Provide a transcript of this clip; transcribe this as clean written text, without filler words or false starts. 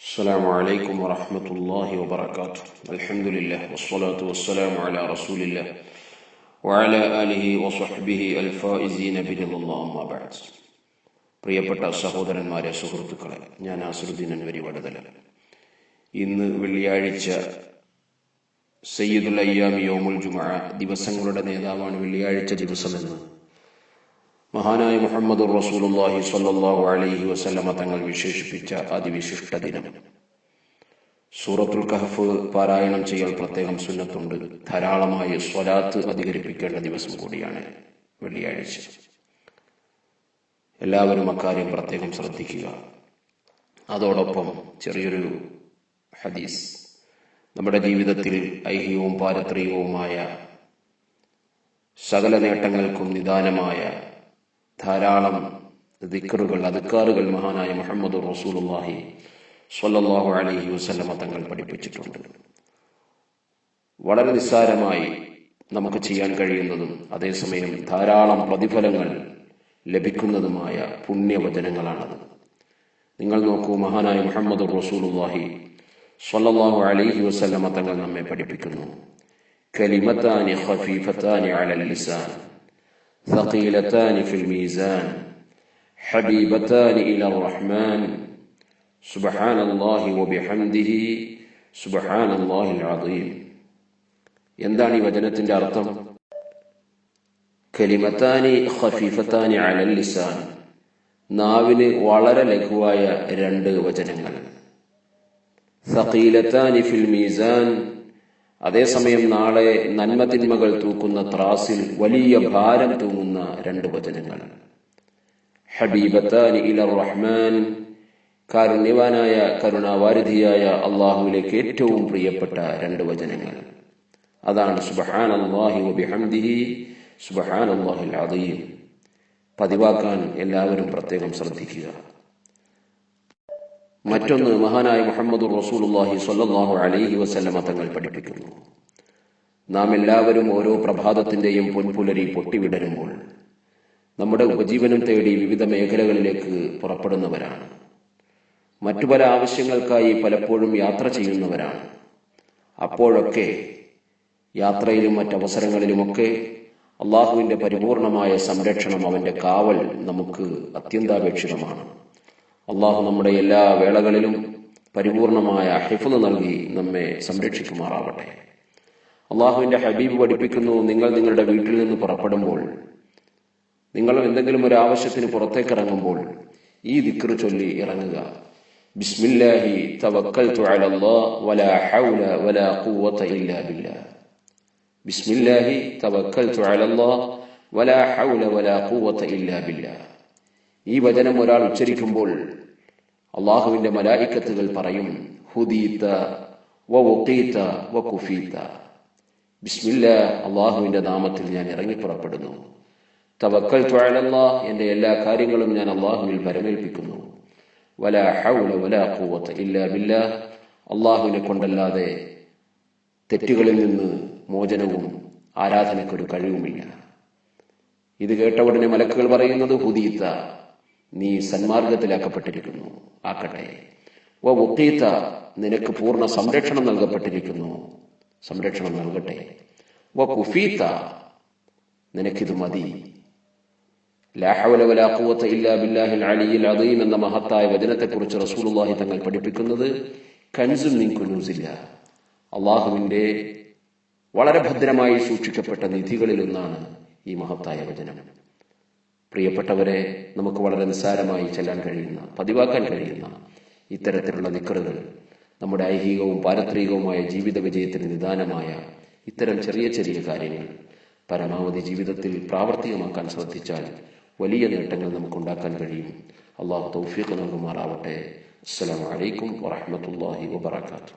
السلام عليكم ورحمة الله وبركاته. الحمد لله والصلاة والسلام على رسول الله وعلى آله وصحبه الفائزين برضا الله أما بعد. പ്രിയപ്പെട്ട സഹോദരന്മാരെ, സുഹൃത്തുക്കളെ, ഞാൻ നാസറുദ്ദീൻ അൻവരി വടതല. ഇന്ന് വെള്ളിയാഴ്ച, സയ്യിദുൽ അയ്യാമി യൗമുൽ ജുമുഅ, ദിവസങ്ങളുടെ നേതാവാണ് വെള്ളിയാഴ്ച ദിവസമെന്ന് മഹാനായ മുഹമ്മദുർ റസൂലുള്ളാഹി സ്വല്ലല്ലാഹു അലൈഹി വസല്ലമ തങ്ങൾ വിശേഷിപ്പിച്ച അതിവിശിഷ്ട ദിനം. സൂറത്തുൽ കഹ്ഫ് പാരായണം ചെയ്യൽ പ്രത്യേകം സുന്നത്തുണ്ട്. ധാരാളമായി സ്വലാത്ത് അധികരിപ്പിക്കേണ്ട ദിവസം കൂടിയാണ് വെള്ളിയാഴ്ച. എല്ലാവരും അക്കാര്യം പ്രത്യേകം ശ്രദ്ധിക്കുക. അതോടൊപ്പം ചെറിയൊരു ഹദീസ്. നമ്മുടെ ജീവിതത്തിൽ ഐഹികവും പാരത്രികവുമായ സകല നേട്ടങ്ങൾക്കും നിദാനമായ ധാരാളം ദിക്റുകൾ, അദ്കാറുകൾ മഹാനായ മുഹമ്മദുർ റസൂലുള്ളാഹി സ്വല്ലല്ലാഹു അലൈഹി വസല്ലമ തങ്ങൾ പഠിപ്പിച്ചിട്ടുണ്ട്. വളരെ നിസ്സാരമായി നമുക്ക് ചെയ്യാൻ കഴിയുന്നതും അതേസമയം ധാരാളം പ്രതിഫലങ്ങൾ ലഭിക്കുന്നതുമായ പുണ്യവചനങ്ങളാണത്. നിങ്ങൾ നോക്കൂ, മഹാനായ മുഹമ്മദുർ റസൂലുള്ളാഹി സ്വല്ലല്ലാഹു അലൈഹി വസല്ലമ തങ്ങൾ നമ്മെ പഠിപ്പിക്കുന്നു, കലിമത്താനി ഖഫീഫത്താനി അലൽ ലിസാൻ ثقيلتان في الميزان حبيبتان إلى الرحمن سبحان الله وبحمده سبحان الله العظيم. എന്താണ് ഈ വചനത്തിന്റെ അർത്ഥം? കലിമത്താനി ഖഫീഫത്താനി അലൽ ലിസാൻ, നാവിന് വളരെ ലഘുവായ രണ്ട് വചനങ്ങൾ. സഖീലത്താനി ഫിൽ മീസാൻ, അതേസമയം നാളെ നന്മതിന്മകൾ തൂക്കുന്ന ത്രാസിൽ വലിയ ഭാരം തൂങ്ങുന്ന രണ്ട് വചനങ്ങൾ. ഹബീബത്താനി ഇലർ റഹ്മാൻ, കാരുണ്യവാനായ കരുണാവാരിധിയായ അള്ളാഹുവിലേക്ക് ഏറ്റവും പ്രിയപ്പെട്ട രണ്ട് വചനങ്ങൾ. അതാണ് സുബ്ഹാനല്ലാഹി വബിഹംദിഹി സുബ്ഹാനല്ലാഹിൽ അദീം. പതിവാക്കാൻ എല്ലാവരും പ്രത്യേകം ശ്രദ്ധിക്കുക. മറ്റൊന്ന്, മഹാനായ മുഹമ്മദുർ റസൂലുള്ളാഹി സ്വല്ലല്ലാഹു അലൈഹി വസല്ലമ തങ്ങൾ പഠിപ്പിക്കുന്നു, നാം എല്ലാവരും ഓരോ പ്രഭാതത്തിന്റെയും പൊൻപുലരി പൊട്ടിവിടരുമ്പോൾ നമ്മുടെ ഉപജീവനം തേടി വിവിധ മേഖലകളിലേക്ക് പുറപ്പെടുന്നവരാണ്. മറ്റു പല ആവശ്യങ്ങൾക്കായി പലപ്പോഴും യാത്ര ചെയ്യുന്നവരാണ്. അപ്പോഴൊക്കെ യാത്രയിലും മറ്റവസരങ്ങളിലുമൊക്കെ അള്ളാഹുവിന്റെ പരിപൂർണമായ സംരക്ഷണം, അവന്റെ കാവൽ നമുക്ക് അത്യന്താപേക്ഷിതമാണ്. അള്ളാഹു നമ്മുടെ എല്ലാ വേളകളിലും പരിപൂർണമായ ഹിഫ്ള് നൽകി നമ്മെ സംരക്ഷിക്കുമാറാവട്ടെ. അള്ളാഹുവിന്റെ ഹബീബ് പഠിപ്പിക്കുന്നു, നിങ്ങൾ നിങ്ങളുടെ വീട്ടിൽ നിന്ന് പുറപ്പെടുമ്പോൾ, നിങ്ങൾ എന്തെങ്കിലും ഒരു ആവശ്യത്തിന് പുറത്തേക്കിറങ്ങുമ്പോൾ ഈ ദിക്ർ ചൊല്ലി ഇറങ്ങുക. ബിസ്മില്ലാഹി തവക്കൽതു അലല്ലാഹ് വലാ ഹൗല വലാ ഖുവത ഇല്ലാ ബില്ലാഹ്. ബിസ്മില്ലാഹി തവക്കൽതു അലല്ലാഹ് വലാ ഹൗല വലാ ഖുവത ഇല്ലാ ബില്ലാഹ്. ഈ വചനം ഒരാൾ ഉച്ചരിക്കുമ്പോൾ അള്ളാഹുവിന്റെ മലായിക്കത്തുകൾ പറയും, ഹുദീത വഖീത വകുഫീത. ബിസ്മില്ലാഹ്, അള്ളാഹുവിന്റെ നാമത്തിൽ ഞാൻ ഇറങ്ങിപ്പുറപ്പെടുന്നു. തവക്കൽതു അലല്ലാഹ്, എന്റെ എല്ലാ കാര്യങ്ങളും ഞാൻ അള്ളാഹുവിൽ ഭരമേൽപ്പിക്കുന്നു. വലാ ഹൗല വലാ ഖുവത ഇല്ലാ ബില്ലാഹ്, അള്ളാഹുവിനെ കൊണ്ടല്ലാതെ തെറ്റുകളിൽ നിന്ന് മോചനവും ആരാധനയ്ക്കൊരു കഴിവുമില്ല. ഇത് കേട്ട ഉടനെ മലക്കുകൾ പറയുന്നത്, ഹുദീത, നീ സന്മാർഗത്തിലാക്കപ്പെട്ടിരിക്കുന്നു, ആക്കട്ടെ. വഖീത, നിനക്ക് പൂർണ്ണ സംരക്ഷണം നൽകപ്പെട്ടിരിക്കുന്നു, സംരക്ഷണം നൽകട്ടെ. വകുഫീത, നിനക്കിത് മതി. ലാ ഹൗല വലാ ഖുവത ഇല്ലാ ബില്ലാഹിൽ അലിയിൽ അദീം എന്ന മഹത്തായ വചനത്തെക്കുറിച്ച് റസൂലുള്ളാഹി തങ്ങൾ പഠിപ്പിക്കുന്നത്, കൻസുൻ മിൻ കുനൂസില്ലാഹ്, അള്ളാഹുവിന്റെ വളരെ ഭദ്രമായി സൂക്ഷിക്കപ്പെട്ട നിധികളിലൊന്നാണ് ഈ മഹത്തായ വചനം. പ്രിയപ്പെട്ടവരെ, നമുക്ക് വളരെ നിസ്സാരമായി ചെല്ലാൻ കഴിയുന്ന, പതിവാക്കാൻ കഴിയുന്ന ഇത്തരത്തിലുള്ള ദിക്റുകൾ നമ്മുടെ ഐഹികവും പാരത്രികവുമായ ജീവിത വിജയത്തിന് നിദാനമായ ഇത്തരം ചെറിയ ചെറിയ കാര്യങ്ങൾ പരമാവധി ജീവിതത്തിൽ പ്രാവർത്തികമാക്കാൻ ശ്രദ്ധിച്ചാൽ വലിയ നേട്ടങ്ങൾ നമുക്കുണ്ടാക്കാൻ കഴിയും. അള്ളാഹു തൗഫീഖ് നൽകുമാറാവട്ടെ. അസ്സലാമു അലൈക്കും വറഹ്മത്തുള്ളാഹി വബറകാതുഹു.